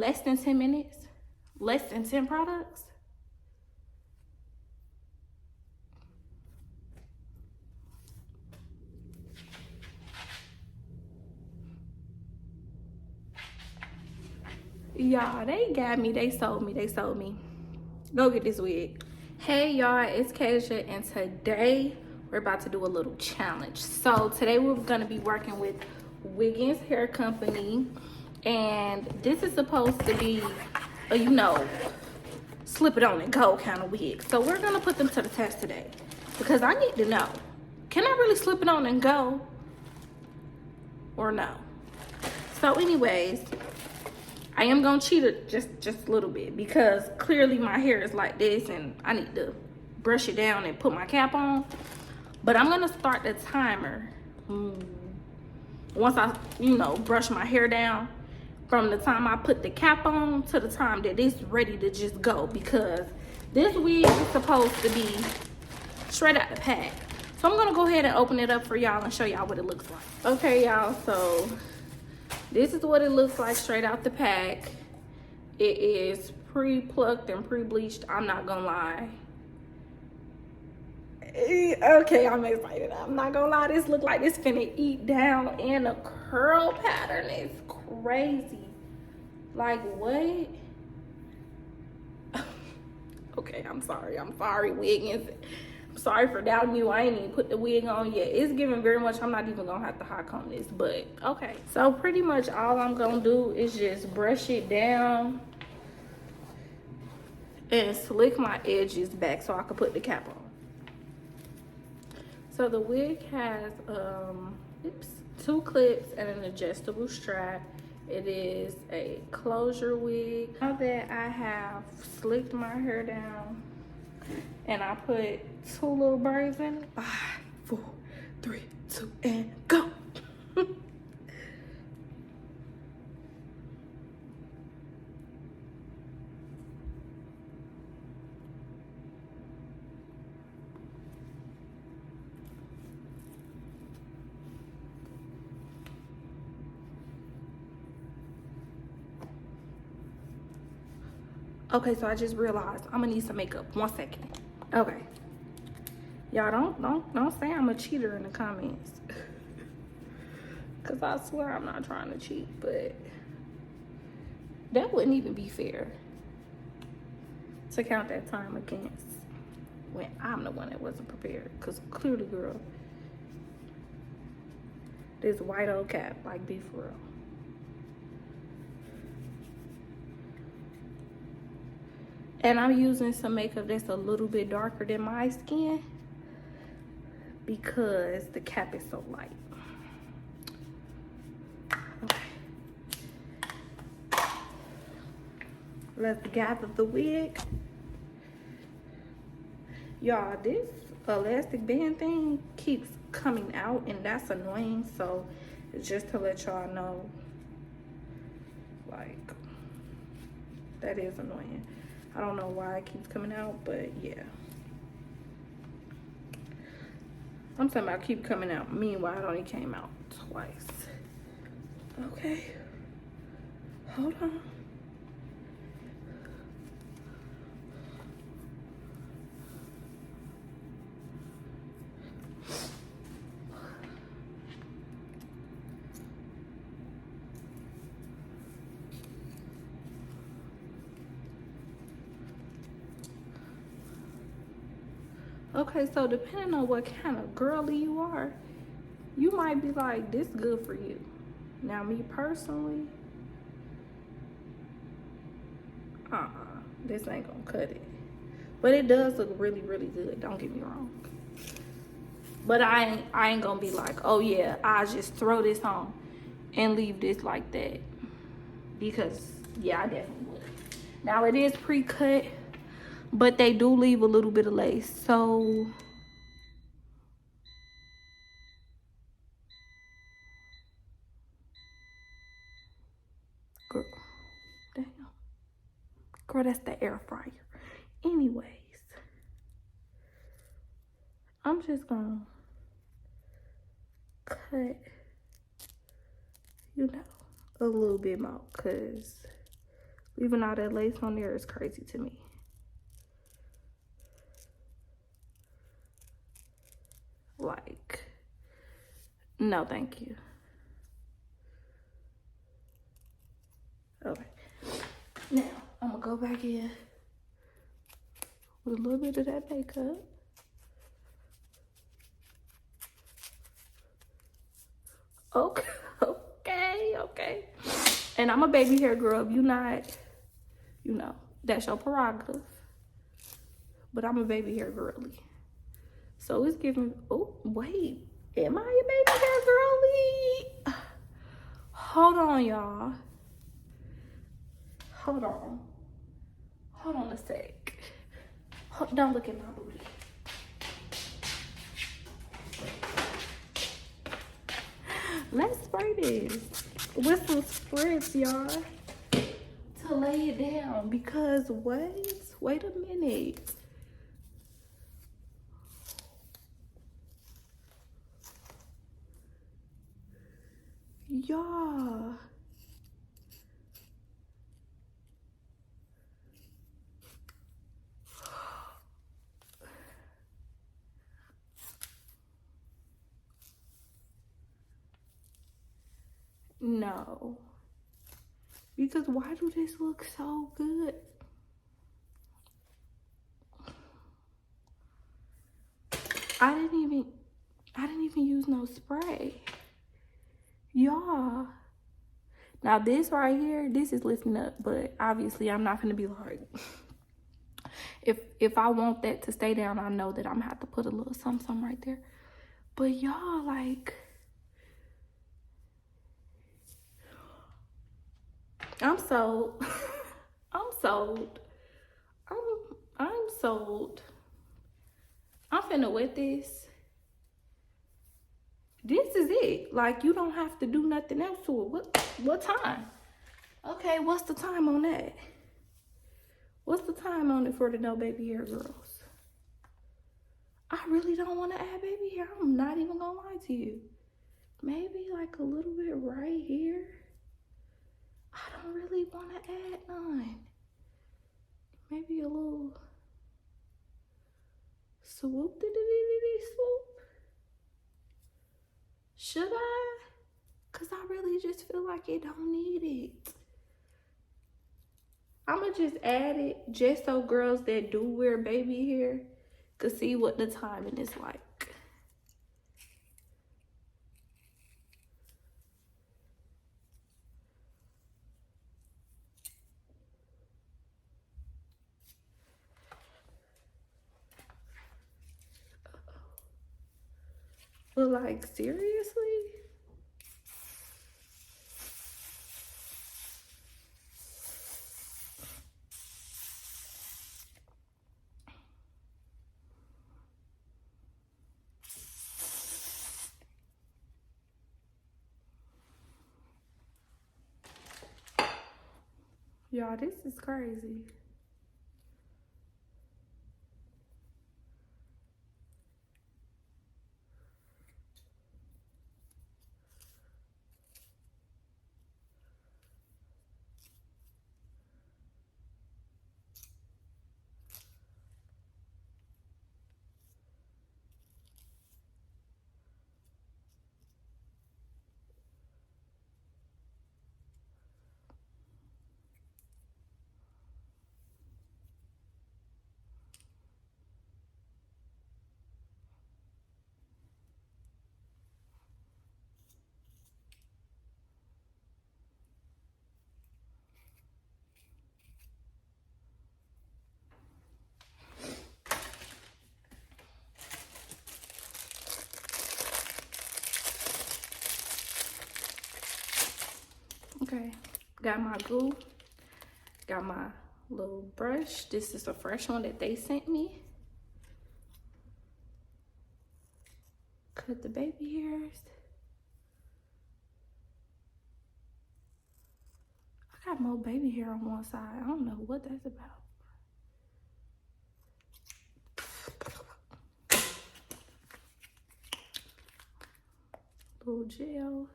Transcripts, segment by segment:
less than 10 minutes, less than 10 products. Y'all, they got me, they sold me. Go get this wig. Hey y'all, it's Kasia, and today we're about to do a little challenge. So today we're gonna be working with Wiggins Hair Company, and this is supposed to be a, you know, slip it on and go kind of wig. So we're gonna put them to the test today because I need to know, can I really slip it on and go or no? So anyways, I am gonna cheat it just a little bit because clearly my hair is like this and I need to brush it down and put my cap on. But I'm gonna start the timer once I, you know, brush my hair down from the time I put the cap on to the time that it's ready to just go, because this wig is supposed to be straight out the pack. So I'm gonna go ahead and open it up for y'all and show y'all what it looks like. Okay, y'all, so this is what it looks like straight out the pack. It is pre-plucked and pre-bleached. I'm not gonna lie. Okay, I'm excited. I'm not gonna lie. This look like this finna eat down, and the curl pattern is crazy. Like, what? Okay, I'm sorry, Wiggins. I'm sorry for doubting you. I ain't even put the wig on yet. It's giving very much. I'm not even gonna have to hot comb this, but okay. So pretty much all I'm gonna do is just brush it down and slick my edges back so I can put the cap on. So the wig has 2 clips and an adjustable strap. It is a closure wig. Now that I have slicked my hair down and I put 2 little braids in it, 5, 4, 3, 2, and go. Okay, so I just realized I'm gonna need some makeup. 1 second. Okay. Y'all don't say I'm a cheater in the comments. Cause I swear I'm not trying to cheat, but that wouldn't even be fair to count that time against when I'm the one that wasn't prepared. Cause clearly, girl, this white old cap, like, be for real. And I'm using some makeup that's a little bit darker than my skin because the cap is so light. Okay. Let's gather the wig. Y'all, this elastic band thing keeps coming out and that's annoying. So just to let y'all know, like, that is annoying. I don't know why it keeps coming out, but yeah. I'm talking about keep coming out. Meanwhile, it only came out twice. Okay. Hold on. Okay, so depending on what kind of girly you are, you might be like, this good for you. Now, me personally, this ain't gonna cut it. But it does look really, really good, don't get me wrong. But I ain't gonna be like, oh yeah, I just throw this on and leave this like that. Because, yeah, I definitely would. Now, it is pre-cut, but they do leave a little bit of lace, so girl, damn, girl, that's the air fryer. Anyways, I'm just gonna cut, you know, a little bit more, cause Leaving all that lace on there is crazy to me. Like, no thank you. Okay. Now, I'm gonna go back in with a little bit of that makeup. Okay, okay. And I'm a baby hair girl. If you not, you know, that's your prerogative. But I'm a baby hair girly. So it's giving, oh, wait. Am I a baby hair girly? Hold on, y'all. Hold on. Hold on a sec. Don't look at my booty. Let's spray this with some spritz, y'all, to lay it down. Because wait a minute. Y'all. No. Because why do this look so good? I didn't even use no spray. Y'all. Now this right here, this is lifting up, but obviously I'm not gonna be like, if I want that to stay down, I know that I'm gonna have to put a little something right there. But y'all, like, I'm sold. I'm sold. I'm sold. I'm finna wet this. This is it. Like, you don't have to do nothing else to it. What time? Okay, what's the time on that? What's the time on it for the no baby hair girls? I really don't want to add baby hair. I'm not even gonna lie to you. Maybe like a little bit right here. I don't really want to add none. Maybe a little swoop, swoop. Should I? Cause I really just feel like it don't need it. I'ma just add it just so girls that do wear baby hair could see what the timing is like. But like, seriously? Y'all, this is crazy. Okay, got my glue, got my little brush. This is a fresh one that they sent me. Cut the baby hairs. I got more baby hair on one side. I don't know what that's about. Little gel.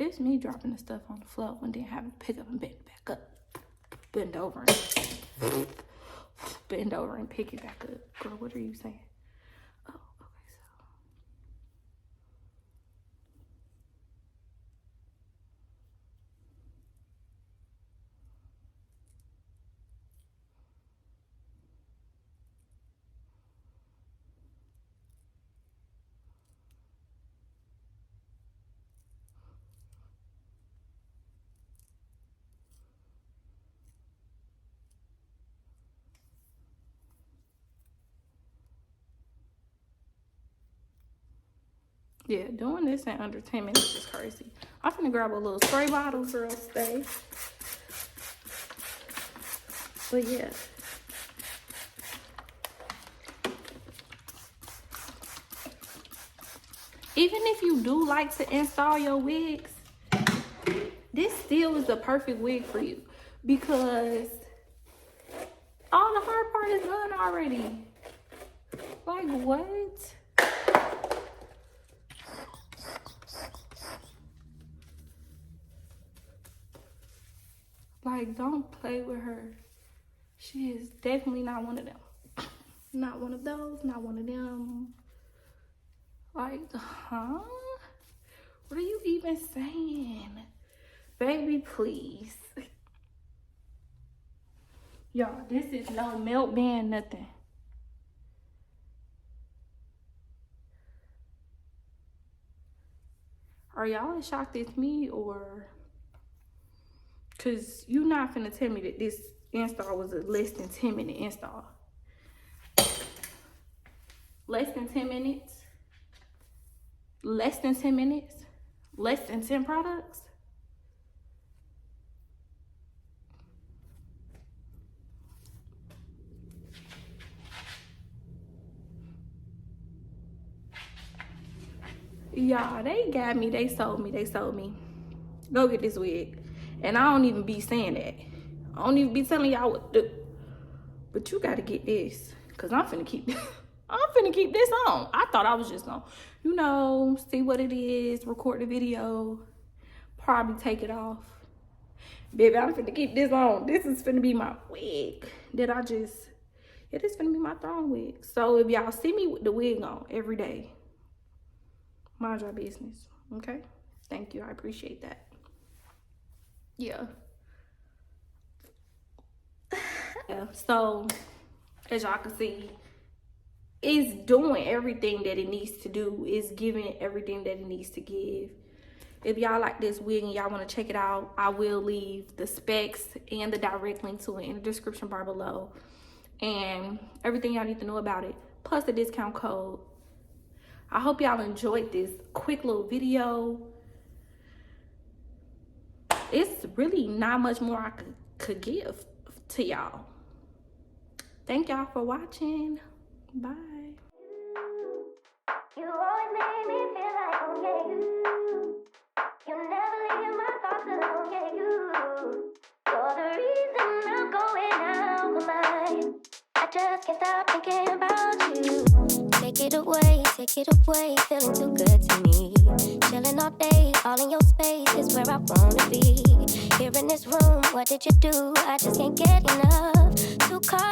It's me dropping the stuff on the floor and then having to pick up and bend it back up. Bend over and pick it back up. Girl, what are you saying? Oh, okay, so. Yeah, doing this in under 10 minutes is crazy. I'm finna grab a little spray bottle, girl, stay. But yeah. Even if you do like to install your wigs, this still is the perfect wig for you because all the hard part is done already. Like, what? Like, don't play with her. She is definitely not one of them. Not one of those, not one of them. Like, huh? What are you even saying? Baby, please. Y'all, this is no melt band, nothing. Are y'all as shocked as me, or? Cause you're not finna tell me that this install was a less than 10-minute install. Less than 10 minutes? Less than 10 minutes? Less than 10 products? Y'all, they got me, they sold me. Go get this wig. And I don't even be saying that. I don't even be telling y'all what to do. But you gotta get this. Cause I'm finna keep this on. I thought I was just gonna, you know, see what it is, record the video, probably take it off. Baby, I'm finna keep this on. This is finna be my wig that this finna be my throne wig. So if y'all see me with the wig on every day, mind your business, okay? Thank you, I appreciate that. Yeah. Yeah, so as y'all can see, it's doing everything that it needs to do. It's giving everything that it needs to give. If y'all like this wig and y'all want to check it out, I will leave the specs and the direct link to it in the description bar below. And everything y'all need to know about it, plus the discount code. I hope y'all enjoyed this quick little video. It's really not much more I could give to y'all. Thank y'all for watching. Bye. You always make me feel like, oh yeah, you never leave my thoughts alone, yeah, you're the reason I'm going out my mind. I just can't stop thinking about you. Take it away, feeling too good to me. Chilling all day, all in your space is where I wanna be. Here in this room, what did you do? I just can't get enough. Too caught